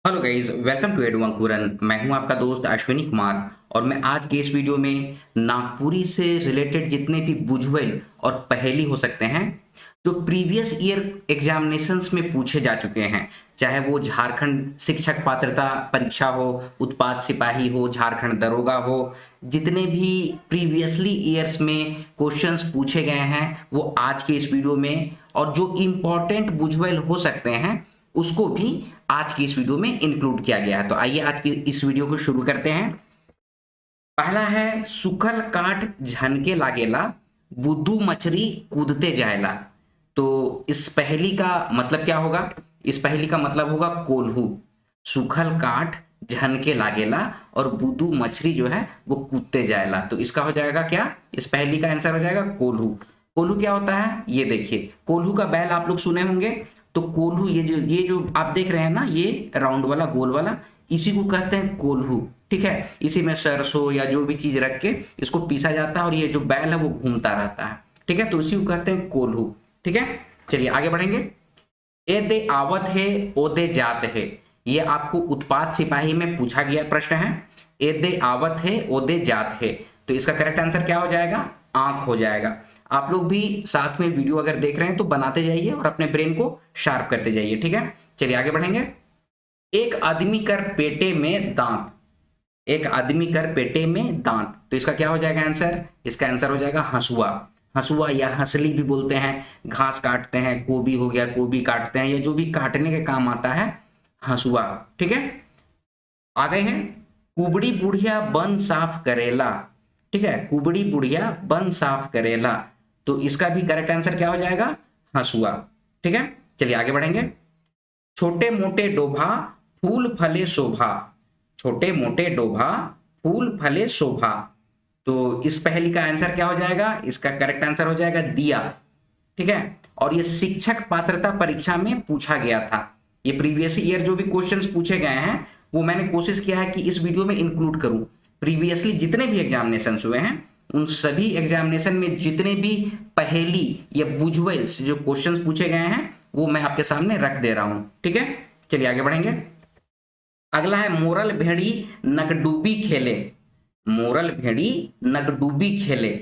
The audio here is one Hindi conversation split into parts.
Hello guys, welcome to edu Ankuran. मैं हूं आपका दोस्त अश्विनी कुमार और मैं आज के इस वीडियो में नागपुरी से रिलेटेड जितने भी बुझवेल और पहेली हो सकते हैं जो प्रीवियस ईयर एग्जामिनेशंस में पूछे जा चुके हैं, चाहे वो झारखंड शिक्षक पात्रता परीक्षा हो, उत्पाद सिपाही हो, झारखंड दरोगा हो, जितने भी प्रीवियसली ईयर्स में क्वेश्चंस पूछे गए हैं वो आज के इस वीडियो में, और जो इम्पोर्टेंट बुझवेल हो सकते हैं उसको भी आज की इस वीडियो में इंक्लूड किया गया है। तो आइए आज की इस वीडियो को शुरू करते हैं। पहला है, सुखल काठ झनके लागेला, बुद्धू मछली कूदते जाएला। तो इस पहेली का मतलब क्या होगा? इस पहेली का मतलब होगा कोल्हू। सुखल काठ झनके लागेला और बुद्धू मछली जो है वो कूदते जाएला। तो इसका हो जाएगा क्या? इस पहेली का आंसर हो जाएगा कोल्हू। कोल्हू क्या होता है ये देखिए। कोल्हू का बैल आप लोग सुने होंगे। तो कोल्हू, ये जो आप देख रहे हैं ना, ये राउंड वाला गोल वाला, इसी को कहते हैं कोल्हू। ठीक है, इसी में सरसों या जो भी चीज रख के इसको पीसा जाता है और ये जो बैल है वो घूमता रहता है। ठीक है, तो इसी को कहते हैं कोल्हू। ठीक है, चलिए आगे बढ़ेंगे। ए दे आवत है ओ दे जात है, ये आपको उत्पाद सिपाही में पूछा गया प्रश्न है। ए दे आवत है ओ दे जात है, तो इसका करेक्ट आंसर क्या हो जाएगा? आंख हो जाएगा। आप लोग भी साथ में वीडियो अगर देख रहे हैं तो बनाते जाइए और अपने ब्रेन को शार्प करते जाइए। ठीक है, चलिए आगे बढ़ेंगे। एक आदमी कर पेटे में दांत, एक आदमी कर पेटे में दांत, तो इसका क्या हो जाएगा आंसर? इसका आंसर हो जाएगा हंसुआ। हंसुआ या हंसली भी बोलते हैं। घास काटते हैं, गोभी हो गया, गोभी काटते हैं, या जो भी काटने के काम आता है, हंसुआ। ठीक है, आ गए हैं। कुबड़ी बुढ़िया बन साफ करेला। ठीक है, कुबड़ी बुढ़िया बन साफ करेला, तो इसका भी करेक्ट आंसर क्या हो जाएगा? हंसुआ। ठीक है, चलिए आगे बढ़ेंगे। छोटे मोटे डोभा फूल फले शोभा, छोटे मोटे डोभा फूल फले शोभा, तो इस पहेली का आंसर क्या हो जाएगा? इसका करेक्ट आंसर हो जाएगा दिया। ठीक है, और ये शिक्षक पात्रता परीक्षा में पूछा गया था। ये प्रीवियस ईयर जो भी क्वेश्चंस पूछे गए हैं वो मैंने कोशिश किया है कि इस वीडियो में इंक्लूड करूं। प्रीवियसली जितने भी एग्जामिनेशन हुए हैं उन सभी एग्जामिनेशन में जितने भी पहेली या बुझवेल्स जो क्वेश्चंस पूछे गए हैं वो मैं आपके सामने रख दे रहा हूं। ठीक है, चलिए आगे बढ़ेंगे। अगला है, मोरल भेड़ी नगडूबी खेले। मोरल भेड़ी नगडूबी खेले,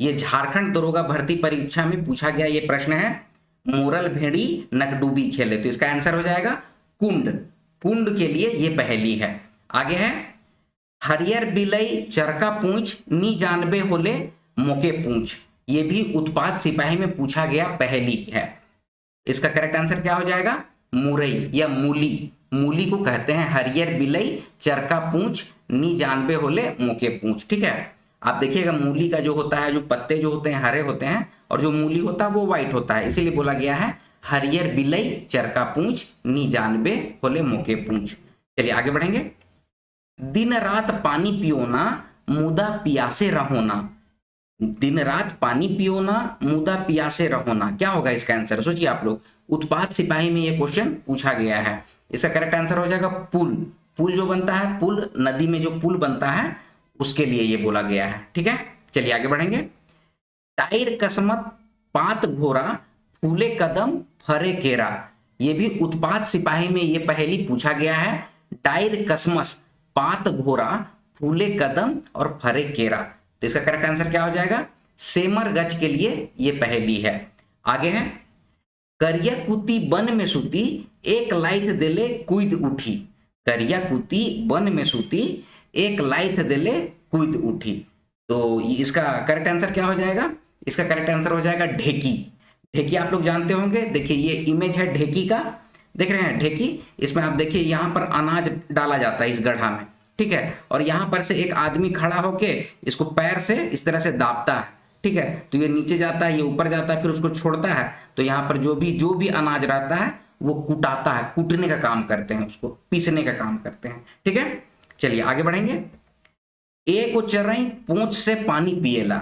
ये झारखंड दरोगा भर्ती परीक्षा में पूछा गया ये प्रश्न है। मोरल भेड़ी नगडूबी खेले, तो इसका आंसर हो जाएगा कुंड। कुंड के लिए ये पहेली है। आगे है, हरियर बिलई चरका पूंछ नी जानबे होले मोके पूंछ, ये भी उत्पाद सिपाही में पूछा गया पहेली है। इसका करेक्ट आंसर क्या हो जाएगा? मुरई या मूली। मूली को कहते हैं हरियर बिलई चरका पूंछ नी जानबे होले मोके पूंछ। ठीक है, आप देखिएगा मूली का जो होता है, जो पत्ते जो होते हैं हरे होते हैं और जो मूली होता है वो व्हाइट होता है, इसीलिए बोला गया है हरियर बिलई चरका पूंछ नी जानबे होले मोके पूंछ। चलिए आगे बढ़ेंगे। दिन रात पानी पियो ना मुदा पियासे रहो ना, दिन रात पानी पियो ना मुदा पियासे रहो ना, क्या होगा इसका आंसर? सोचिए आप लोग, उत्पाद सिपाही में ये क्वेश्चन पूछा गया है। इसका करेक्ट आंसर हो जाएगा पुल। पुल जो बनता है, पुल नदी में जो पुल बनता है उसके लिए ये बोला गया है। ठीक है, चलिए आगे बढ़ेंगे। टायर कसमत पात घोरा फूले कदम फरे केरा, ये भी उत्पाद सिपाही में ये पहेली पूछा गया है। टायर कसमस पात घोरा फूले कदम और फरे केरा, तो इसका करेक्ट आंसर क्या हो जाएगा? सेमर गज के लिए ये पहेली है। आगे है, करिया कुती बन में सूती एक लाइत देले कूद उठी, करिया कुती बन में सूती एक लाइत देले कूद उठी, तो इसका करेक्ट आंसर क्या हो जाएगा? इसका करेक्ट आंसर हो जाएगा ढेकी। ढेकी आप लोग जानते होंगे। देखिए ये इमेज है ढेकी का, देख रहे हैं ढेकी। इसमें आप देखिए यहाँ पर अनाज डाला जाता है इस गड्ढा में। ठीक है, और यहाँ पर से एक आदमी खड़ा होके इसको पैर से इस तरह से दाबता है। ठीक है, तो ये नीचे जाता है, ये ऊपर जाता है, फिर उसको छोड़ता है, तो यहाँ पर जो भी अनाज रहता है वो कुटाता है, कूटने का काम करते हैं, उसको पीसने का काम करते हैं। ठीक है, चलिए आगे बढ़ेंगे। एक उचरई पूंछ से पानी पिएला,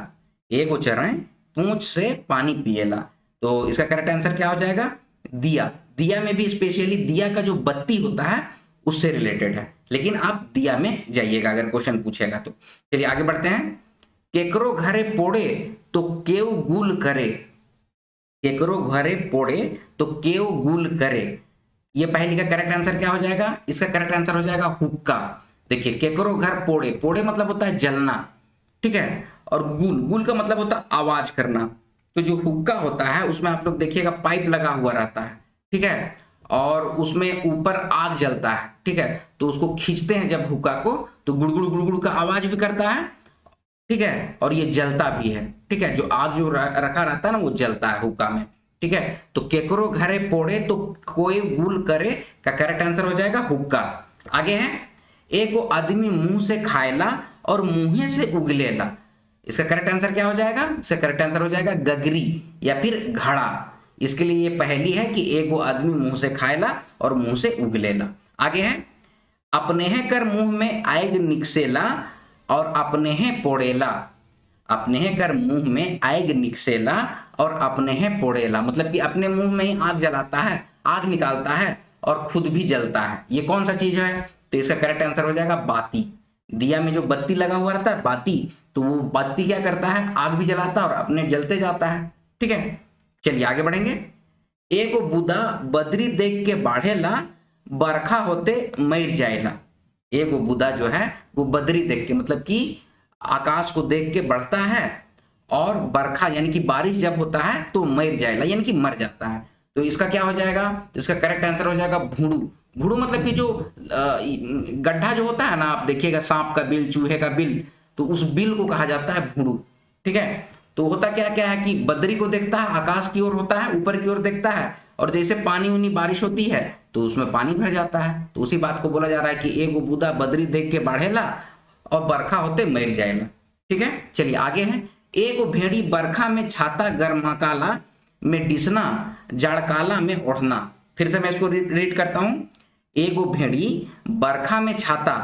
एक उचरई पूंछ से पानी पिएला, तो इसका करेक्ट आंसर क्या हो जाएगा? दिया। दिया में भी स्पेशली दिया का जो बत्ती होता है उससे रिलेटेड है, लेकिन आप दिया में जाइएगा अगर क्वेश्चन पूछेगा तो। चलिए आगे बढ़ते हैं। केकरो घरे पोड़े तो केव गुल करे, केकरो घरे पोड़े तो केव गुल करे, ये पहली का करेक्ट आंसर क्या हो जाएगा? इसका करेक्ट आंसर हो जाएगा हुक्का। देखिए, केकरो घर पोड़े, पोड़े मतलब होता है जलना, ठीक है, और गुल, गुल का मतलब होता है आवाज करना। तो जो हुक्का होता है उसमें आप लोग देखिएगा पाइप लगा हुआ रहता है, ठीक है, और उसमें ऊपर आग जलता है, ठीक है, तो उसको खींचते हैं जब हुक्का को, तो गुड़गुड़ गुड़गुड़ का आवाज भी करता है, ठीक है, और ये जलता भी है, ठीक है, जो आग जो रखा रहता है ना वो जलता है हुक्का में, ठीक है। तो केकरो घरे पोड़े तो कोई गुल करे का करेक्ट आंसर हो जाएगा हुक्का। आगे है, एगो आदमी मुंह से खाएला और मुंहे से उगलेला। इसका करेक्ट आंसर क्या हो जाएगा? इसका करेक्ट आंसर हो जाएगा गगरी या फिर घड़ा। इसके लिए ये पहली है कि एगो आदमी मुंह से खाएला और मुंह से उगलेला। आगे है, अपने है कर मुंह में आग निकसेला और अपने है पोड़ेला। अपने है कर मुंह में आग निकसेला और अपने है पोड़ेला, मतलब कि अपने मुंह में ही आग जलाता है, आग निकालता है और खुद भी जलता है। ये कौन सा चीज है? तो इसका करेक्ट आंसर हो जाएगा बाती। दिया में जो बत्ती लगा हुआ रहता है बाती, तो वो बत्ती क्या करता है? आग भी जलाता है और अपने जलते जाता है, ठीक है। चलिए आगे बढ़ेंगे। एगो बुदा बदरी देख के बाढ़ेला, बरखा होते मर जाएला। एगो बुदा जो है वो बदरी देख के, मतलब कि आकाश को देख के बढ़ता है, और बरखा यानी कि बारिश जब होता है तो मर जाएला यानी कि मर जाता है। तो इसका क्या हो जाएगा? तो इसका करेक्ट आंसर हो जाएगा भूड़ू। भूड़ू मतलब कि जो गड्ढा जो होता है ना, आप देखिएगा सांप का बिल, चूहे का बिल, तो उस बिल को कहा जाता है भूड़ू, ठीक है। तो होता क्या क्या है कि बदरी को देखता है, आकाश की ओर होता है, ऊपर की ओर देखता है, और जैसे पानी उनी बारिश होती है तो उसमें पानी भर जाता है। तो उसी बात को बोला जा रहा है कि एगो बूदा बदरी देख के बाढ़ेला और बरखा होते मर जाएगा, ठीक है। चलिए आगे है, एगो भेड़ी बरखा में छाता गरमाकाला में डिसना, जाड़काला में ओढ़ना। फिर से मैं इसको रीड करता हूं। एगो भेड़ी बरखा में छाता,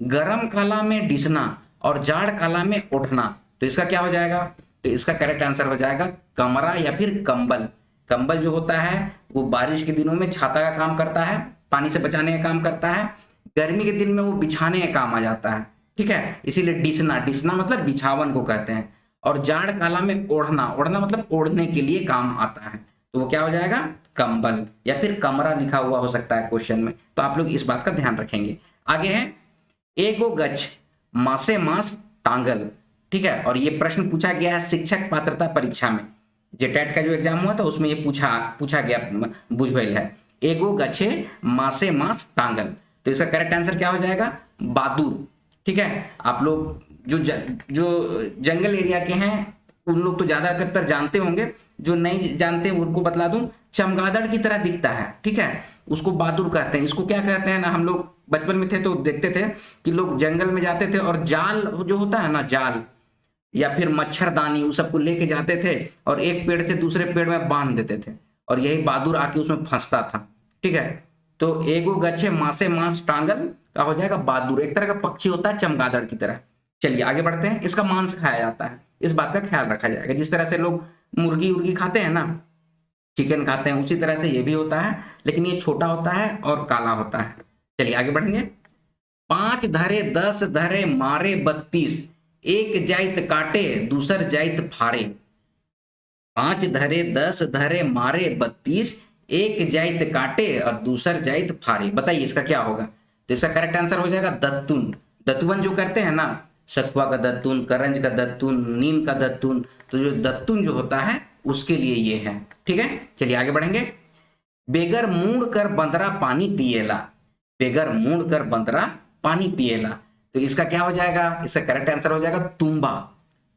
गरम काला में डिसना और जाड़ काला में ओढ़ना। तो इसका क्या हो जाएगा? तो इसका करेक्ट आंसर हो जाएगा कमरा या फिर कंबल। कंबल जो होता है वो बारिश के दिनों में छाता का काम करता है, पानी से बचाने का काम करता है, गर्मी के दिन में वो बिछाने का काम आ जाता है, ठीक है। इसीलिए डिसना, डिसना मतलब बिछावन को कहते हैं, और जाड़ काला में ओढ़ना, ओढ़ना मतलब ओढ़ने के लिए काम आता है। तो वो क्या हो जाएगा? कंबल या फिर कमरा लिखा हुआ हो सकता है क्वेश्चन में, तो आप लोग इस बात का ध्यान रखेंगे। आगे है, एगो गच मासे मास टांगल, ठीक है, और ये प्रश्न पूछा गया है शिक्षक पात्रता परीक्षा में। जेटेट का जो एग्जाम हुआ था उसमें ये पूछा गया बुझवेल है। एगो गछे मासे मास टांगल। तो इसका करेक्ट आंसर क्या हो जाएगा? बहादुर, ठीक है। आप लोग जो जंगल एरिया के हैं उन लोग तो ज्यादातर जानते होंगे, जो नहीं जानते उनको बतला दूं, चमगादड़ की तरह दिखता है, ठीक है, उसको बहादुर कहते हैं। इसको क्या कहते हैं ना, हम लोग बचपन में थे तो देखते थे कि लोग जंगल में जाते थे और जाल जो होता है ना, जाल या फिर मच्छरदानी, उस सबको लेके जाते थे और एक पेड़ से दूसरे पेड़ में बांध देते थे, और यही बहादुर आके उसमें फंसता था, ठीक है। तो एगो गच्छे मासे मांस टांगल का हो जाएगा बहादुर, एक तरह का पक्षी होता है चमगादड़ की तरह। चलिए आगे बढ़ते हैं। इसका मांस खाया जाता है, इस बात का ख्याल रखा जाएगा। जिस तरह से लोग मुर्गी उर्गी खाते हैं ना, चिकन खाते हैं, उसी तरह से ये भी होता है, लेकिन ये छोटा होता है और काला होता है। चलिए आगे बढ़ेंगे। 5 धरे 10 धरे मारे 32, एक जाइत काटे दूसर जाइत फारे। 5 धरे 10 धरे मारे 32, एक जाइत काटे और दूसर जाइत फारे। बताइए इसका क्या होगा? तो इसका करेक्ट आंसर हो जाएगा दत्तुन। दतुवन जो करते हैं ना, सखुआ का दत्तुन, करंज का दत्तुन, नीम का दत्तुन, तो जो दत्तुन जो होता है उसके लिए ये है, ठीक है। चलिए आगे बढ़ेंगे। बेगर मूड़ कर बंदरा पानी पिएला, बेगर मूड़ कर बंदरा पानी पिएला। तो इसका क्या हो जाएगा? इसका करेक्ट आंसर हो जाएगा तुम्बा।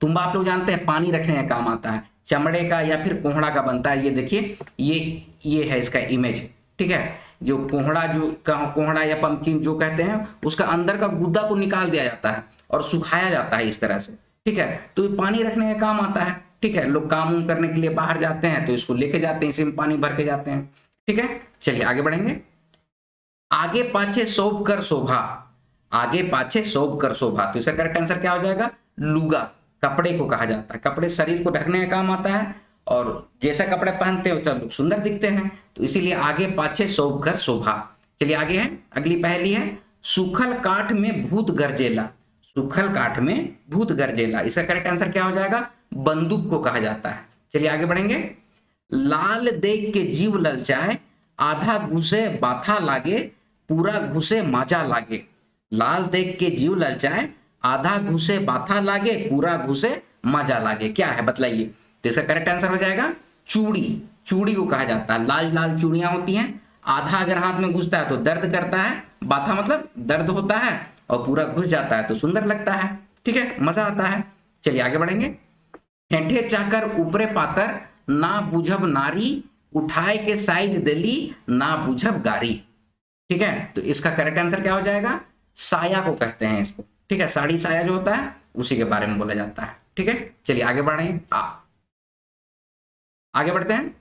तुम्बा आप लोग जानते हैं पानी रखने का काम आता है, चमड़े का या फिर कोहड़ा का बनता है। ये देखिए, ये है इसका इमेज, ठीक है। जो कोहड़ा, जो कोहड़ा या पंपकिन जो कहते हैं, उसका अंदर का गुद्दा को निकाल दिया जाता है और सुखाया जाता है इस तरह से, ठीक है। तो ये पानी रखने का काम आता है, ठीक है। लोग काम उम करने के लिए बाहर जाते हैं तो इसको लेके जाते हैं, इसी में पानी भर के जाते हैं, ठीक है। चलिए आगे बढ़ेंगे। आगे पाछे शोभ कर शोभा, आगे पाछे शोभ कर शोभा। तो इसका करेक्ट आंसर क्या हो जाएगा? लुगा, कपड़े को कहा जाता है। कपड़े शरीर को ढकने का काम आता है, और जैसा कपड़े पहनते हो तब लोग सुंदर दिखते हैं, तो इसीलिए आगे पाछे शोभ कर शोभा। चलिए आगे है, अगली पहेली है, सूखल काठ में भूत गरजेला। सूखल काठ में भूत गरजेला, इसका करेक्ट आंसर क्या हो जाएगा? बंदूक को कहा जाता है। चलिए आगे बढ़ेंगे। लाल देख के जीव ललचाए, आधा घुसे बाथा लागे, पूरा घुसे माजा लागे। लाल देख के जीव ललचाए, आधा घुसे बाथा लागे, पूरा घुसे माजा लागे। क्या है बतलाइए? तो इसका करेक्ट आंसर हो जाएगा चूड़ी। चूड़ी को कहा जाता है, लाल लाल चूड़ियां होती हैं। आधा अगर हाथ में घुसता है तो दर्द करता है, बाथा मतलब दर्द होता है, और पूरा घुस जाता है तो सुंदर लगता है। ठीक है, मजा आता है। चलिए आगे बढ़ेंगे। हेठे चाकर ऊपरे पातर, ना बुझब नारी, उठाए के साइज दिली, ना बुझब गारी। ठीक है, तो इसका करेक्ट आंसर क्या हो जाएगा? साया को कहते हैं इसको। ठीक है, साड़ी साया जो होता है उसी के बारे में बोला जाता है। ठीक है, चलिए आगे बढ़ें। आगे बढ़ते हैं।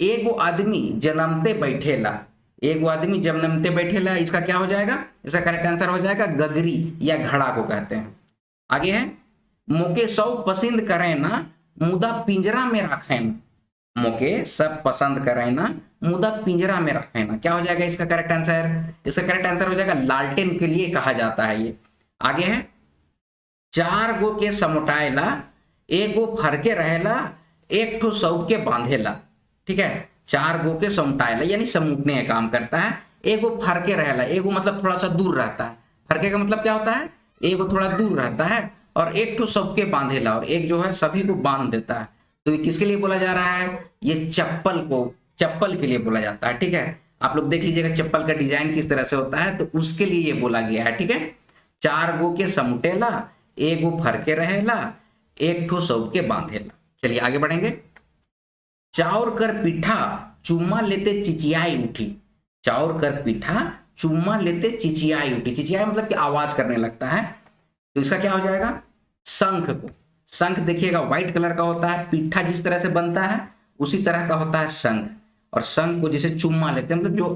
एगो आदमी जन्मते बैठेला, एगो आदमी जन्मते बैठेला, इसका क्या हो जाएगा? इसका करेक्ट आंसर हो जाएगा गगरी या घड़ा को कहते हैं। आगे है मोके सब पसंद करें ना, मुदा पिंजरा में रखें ना। मोके सब पसंद करें ना, मुदा पिंजरा में रखें ना। क्या हो जाएगा इसका करेक्ट आंसर? इसका करेक्ट आंसर हो जाएगा लालटेन के लिए कहा जाता है ये। आगे है चार गो के समुटाएला, एगो फरके रहेला, एक ठो सब के बांधेला। ठीक है, चार गो के समुटाएला यानी समुटने का काम करता है। एगो फरके रहेला, एगो मतलब थोड़ा सा दूर रहता है। फरके का मतलब क्या होता है? एगो थोड़ा दूर रहता है, और एक ठो सबके बांधेला, और एक जो है सभी को बांध देता है। तो ये किसके लिए बोला जा रहा है? ये चप्पल को, चप्पल के लिए बोला जाता है। ठीक है, आप लोग देख लीजिएगा चप्पल का डिजाइन किस तरह से होता है, तो उसके लिए ये बोला गया है। ठीक है, चार गो के समुटेला, एगो फरके रहेला, एक ठो सबके बांधेला। चलिए आगे बढ़ेंगे। चाउर कर पीठा, चुम्मा लेते चिचियाई उठी। चाउर कर पीठा, चुम्मा लेते चिचियाई उठी। चिचियाई मतलब कि आवाज करने लगता है। तो इसका क्या हो जाएगा? शंख को। शंख देखिएगा व्हाइट कलर का होता है, पीठा जिस तरह से बनता है उसी तरह का होता है शंख। और शंख को जैसे चुम्मा लेते हैं मतलब जो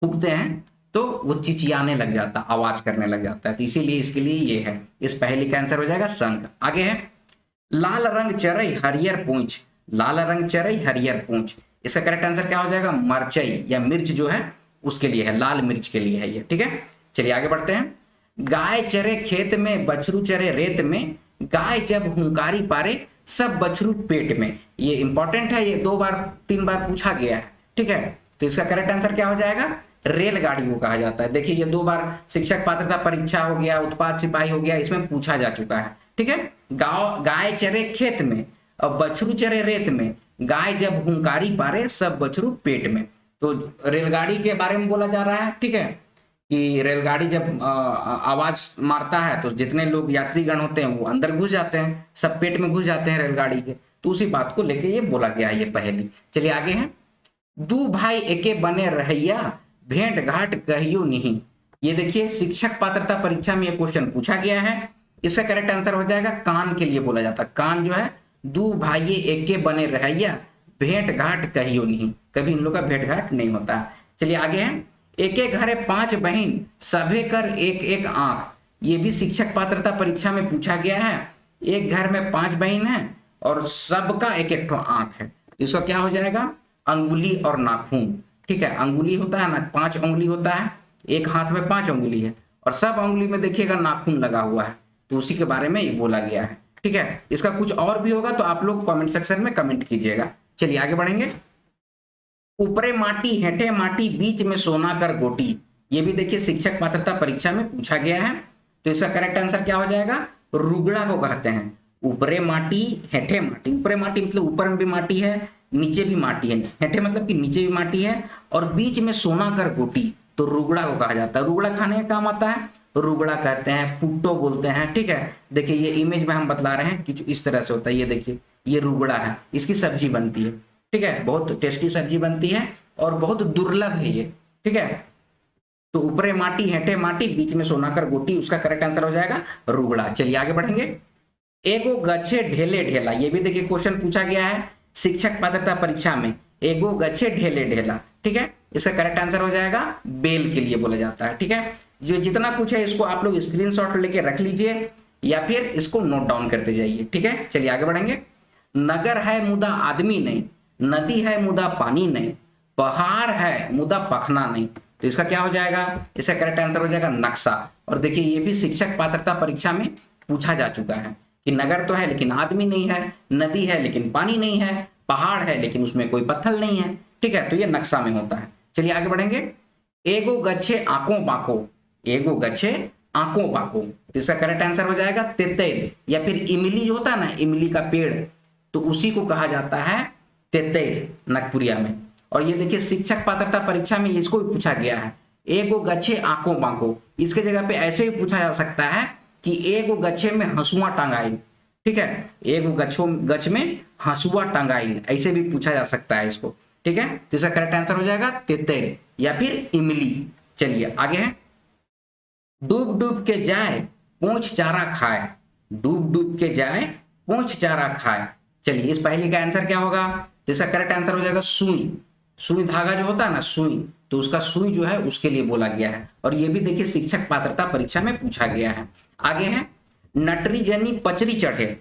फूकते हैं तो वो चिचियाने लग जाता है, आवाज करने लग जाता है। तो इसीलिए इसके लिए ये है। इस पहले का आंसर हो जाएगा शंख। आगे है लाल रंग चरई हरियर पूंछ, लाल रंग चरई हरियर पूंछ। इसका करेक्ट आंसर क्या हो जाएगा? मरचई या मिर्च जो है उसके लिए है, लाल मिर्च के लिए है ये। ठीक है, चलिए आगे बढ़ते हैं। गाय चरे खेत में, बछरू चरे रेत में, गाय जब हुंकारी पारे, सब बछरू पेट में। ये इंपॉर्टेंट है, ये 2 बार 3 बार पूछा गया है। ठीक है, तो इसका करेक्ट आंसर क्या हो जाएगा? रेलगाड़ी को कहा जाता है। देखिए ये 2 बार शिक्षक पात्रता परीक्षा हो गया, उत्पाद सिपाही हो गया, इसमें पूछा जा चुका है। ठीक है, गाय चरे खेत में और बछरू चरे रेत में, गाय जब हुंकारी पारे, सब बछरू पेट में। तो रेलगाड़ी के बारे में बोला जा रहा है। ठीक है, कि रेलगाड़ी जब आवाज मारता है तो जितने लोग यात्रीगण होते हैं वो अंदर घुस जाते हैं, सब पेट में घुस जाते हैं रेलगाड़ी के। तो उसी बात को लेके ये बोला गया है ये पहेली। चलिए आगे हैं। दू भाई एके बने रहैया, भेंट घाट कहियो नहीं। ये देखिए शिक्षक पात्रता परीक्षा में ये क्वेश्चन पूछा गया है। इसका करेक्ट आंसर हो जाएगा कान के लिए बोला जाता है। कान जो है दू भाई एके बने रहैया, भेंट घाट कहियो नहीं। कभी इन लोग का भेंट घाट नहीं होता। चलिए आगे हैं। एक एक घरे 5 बहन, सभे कर एक एक आंख। ये भी शिक्षक पात्रता परीक्षा में पूछा गया है। एक घर में 5 बहन है और सबका एक एक आंख है। इसका क्या हो जाएगा? अंगुली और नाखून। ठीक है, अंगुली होता है ना, 5 उंगली होता है, एक हाथ में 5 उंगली है, और सब उंगली में देखिएगा नाखून लगा हुआ है। तो उसी के बारे में ये बोला गया है। ठीक है, इसका कुछ और भी होगा तो आप लोग कमेंट सेक्शन में कमेंट कीजिएगा। चलिए आगे बढ़ेंगे। ऊपरे माटी हेठे माटी, बीच में सोना कर गोटी। ये भी देखिए शिक्षक पात्रता परीक्षा में पूछा गया है। तो इसका करेक्ट आंसर क्या हो जाएगा? रुगड़ा को कहते हैं। ऊपरे माटी हेठे माटी, ऊपरे माटी मतलब ऊपर में भी माटी है, नीचे भी माटी है। हेठे मतलब कि नीचे भी माटी है, और बीच में सोना कर गोटी, तो रुगड़ा को कहा जाता है। रुगड़ा खाने का काम आता है, रुगड़ा कहते हैं, पुट्टो बोलते हैं। ठीक है, देखिए ये इमेज में हम बतला रहे हैं कि इस तरह से होता है। ये देखिए ये रुगड़ा है, इसकी सब्जी बनती है। ठीक है, बहुत टेस्टी सब्जी बनती है और बहुत दुर्लभ है ये। ठीक है, तो ऊपरे माटी हेठे माटी, बीच में सोना कर गोटी, उसका करेक्ट आंसर हो जाएगा रुगड़ा। चलिए आगे बढ़ेंगे। एगो गच्छे ढेले ढेला। ये भी देखिए क्वेश्चन पूछा गया है शिक्षक पात्रता परीक्षा में। एगो गच्छे ढेले ढेला। ठीक है, इसका करेक्ट आंसर हो जाएगा बेल के लिए बोला जाता है। ठीक है, जो जितना कुछ है इसको आप लोग स्क्रीनशॉट लेके रख लीजिए या फिर इसको नोट डाउन करते जाइए। ठीक है, चलिए आगे बढ़ेंगे। नगर है मुदा आदमी नहीं, नदी है मुदा पानी नहीं, पहाड़ है मुदा पखना नहीं। तो इसका क्या हो जाएगा? इसका करेक्ट आंसर हो जाएगा नक्शा। और देखिए ये भी शिक्षक पात्रता परीक्षा में पूछा जा चुका है कि नगर तो है लेकिन आदमी नहीं है, नदी है लेकिन पानी नहीं है, पहाड़ है लेकिन उसमें कोई पत्थर नहीं है, ठीक है, तो ये नक्शा में होता है। चलिए आगे बढ़ेंगे। एगो गच्छे आंकों बांको, एगो गच्छे आंकों बांको, तो इसका करेक्ट आंसर हो जाएगा तेतैर, या फिर इमली जो होता है ना, इमली का पेड़, तो उसी को कहा जाता है तेतैर नागपुरिया में। और ये देखिए शिक्षक पात्रता परीक्षा में इसको भी पूछा गया है, एगो गच्छे आंकों बांको, इसके जगह पे ऐसे भी पूछा जा सकता है कि एगो गच्छे में हंसुआ टांगाइल, ठीक है, एगो गच्छ में हंसुआ टांगाइल, ऐसे भी पूछा जा सकता है इसको, ठीक है, तो इसका करेक्ट आंसर हो जाएगा तेतैर या फिर इमली। चलिए आगे है। डूब डूब के जाए पूंछ चारा खाए, डूब डूब के जाए पूंछ चारा खाए। चलिए इस पहली का आंसर क्या होगा, तो इसका करेक्ट आंसर हो जाएगा सुई, सुई धागा जो होता है ना सुई, तो उसका सुई जो है उसके लिए बोला गया है। और ये भी देखिए शिक्षक पात्रता परीक्षा में पूछा गया है। आगे है। नटरी जनी पचरी चढ़े,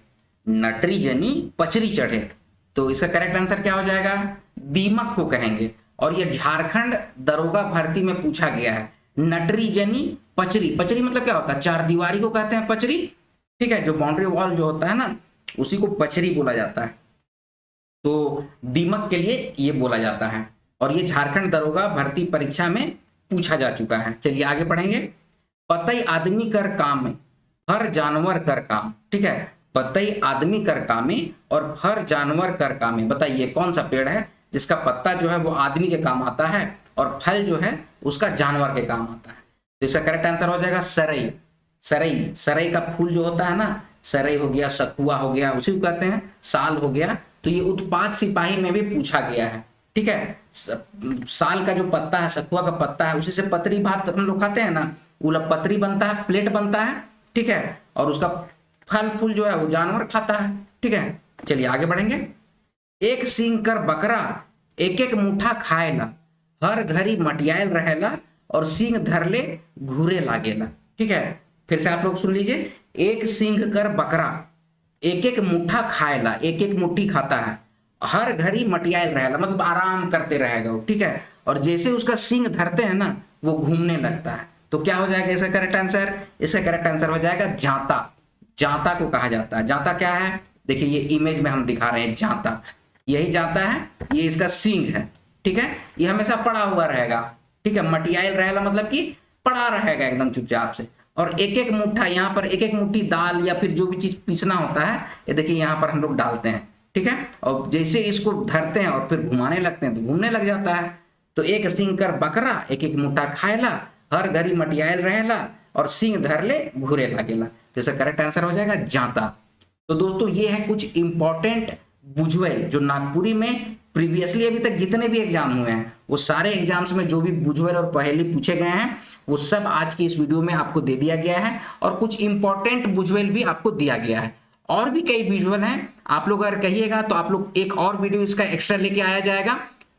नटरी जनी पचरी चढ़े, तो इसका करेक्ट आंसर क्या हो जाएगा, दीमक को कहेंगे। और ये झारखंड दरोगा भर्ती में पूछा गया है। नटरी जनी पचरी, पचरी मतलब क्या होता है, चार दीवारी को कहते हैं पचरी, ठीक है, जो बाउंड्री वॉल जो होता है ना उसी को पचरी बोला जाता है, तो दीमक के लिए ये बोला जाता है। और ये झारखंड दरोगा भर्ती परीक्षा में पूछा जा चुका है। चलिए आगे पढ़ेंगे। पतई आदमी कर काम में फर जानवर कर काम, ठीक है, पतई आदमी कर कामे और फर जानवर कर कामे। बताइए कौन सा पेड़ है जिसका पत्ता जो है वो आदमी के काम आता है और फल जो है उसका जानवर के काम आता है। तो इसका करेक्ट आंसर हो जाएगा सरई, सरई, सरई का फूल जो होता है ना, सरई हो गया, सखुआ हो गया, उसी को कहते हैं, साल हो गया। तो ये उत्पाद सिपाही में भी पूछा गया है, ठीक है, साल का जो पत्ता है, सखुआ का पत्ता है, उसी से पतरी भात हम लोग खाते हैं ना, वो पतरी बनता है, प्लेट बनता है, ठीक है, और उसका फल फूल जो है वो जानवर खाता है, ठीक है। चलिए आगे बढ़ेंगे। एक सींग कर बकरा एक एक मुठा खाएला, हर घड़ी मटियाल रहेला और सींग धर ले घूरे लागेला, ठीक है, फिर से आप लोग सुन लीजिए। एक सींग कर बकरा एक एक मुठा खाएला, एक एक मुट्ठी खाता है, हर घड़ी मटियाल रहेला मतलब आराम करते रहेगा वो, ठीक है, और जैसे उसका सींग धरते हैं ना वो घूमने लगता है। तो क्या हो जाएगा इसका करेक्ट आंसर, इसका करेक्ट आंसर हो जाएगा जांता, जांता को कहा जाता है। जांता क्या है, देखिए ये इमेज में हम दिखा रहे हैं, जांता, यही जांता है, ये इसका सींग है, ठीक है, ये हमेशा पड़ा हुआ रहेगा, ठीक है, मटियाल रहेगा मतलब कि पड़ा रहेगा एकदम चुपचाप से। और एक एक मुट्ठा, यहाँ पर एक एक मुट्ठी दाल या फिर जो भी चीज पीसना होता है, ये देखिए यहाँ पर हम लोग डालते हैं, ठीक है, और जैसे इसको धरते हैं और फिर घुमाने लगते हैं तो घूमने लग जाता है। तो एक सींग कर बकरा एक एक मुट्ठा खाएला, हर घड़ी मटियाल रहेला और सींग धर ले घूरे लागेला, तो इसका करेक्ट आंसर हो जाएगा जांता। तो दोस्तों ये है कुछ इंपॉर्टेंट बुझवेल जो नागपुरी में प्रीवियसली अभी तक जितने भी एग्जाम हुए हैं वो सारे एग्जाम्स में जो भी बुझवेल और पहेली पूछे गए हैं वो सब आज की इस वीडियो में आपको दे दिया गया है। और कुछ इंपॉर्टेंट बुझवेल भी आपको दिया गया है, और भी कई विजुअल हैं, आप लोग अगर कहिएगा तो आप लोग एक और वीडियो इसका एक्स्ट्रा लेके आया जाएगा,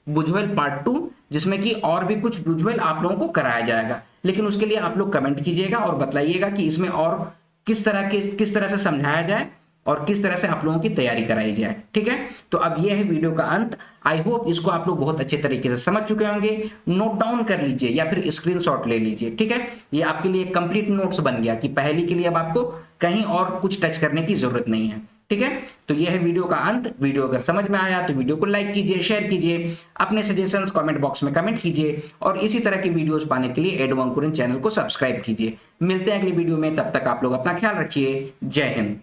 बुझवेल पार्ट 2, जिसमें कि और भी कुछ बुझवेल आप लोगों को कराया जाएगा। लेकिन उसके लिए आप लोग कमेंट कीजिएगा और बताइएगा कि इसमें और किस तरह से समझाया जाए और किस तरह से आप लोगों की तैयारी कराई जाए, ठीक है। तो अब ये है वीडियो का अंत। आई होप इसको आप लोग बहुत अच्छे तरीके से समझ चुके होंगे। नोट डाउन कर लीजिए या फिर स्क्रीनशॉट ले लीजिए, ठीक है, ये आपके लिए कंप्लीट नोट्स बन गया कि पहली के लिए अब आपको कहीं और कुछ टच करने की जरूरत नहीं है, ठीक है। तो ये है वीडियो का अंत। वीडियो अगर समझ में आया तो वीडियो को लाइक कीजिए, शेयर कीजिए, अपने सजेशंस कमेंट बॉक्स में कमेंट कीजिए और इसी तरह की वीडियोस पाने के लिए एडवंकुरन चैनल को सब्सक्राइब कीजिए। मिलते हैं अगली वीडियो में, तब तक आप लोग अपना ख्याल रखिए। जय हिंद।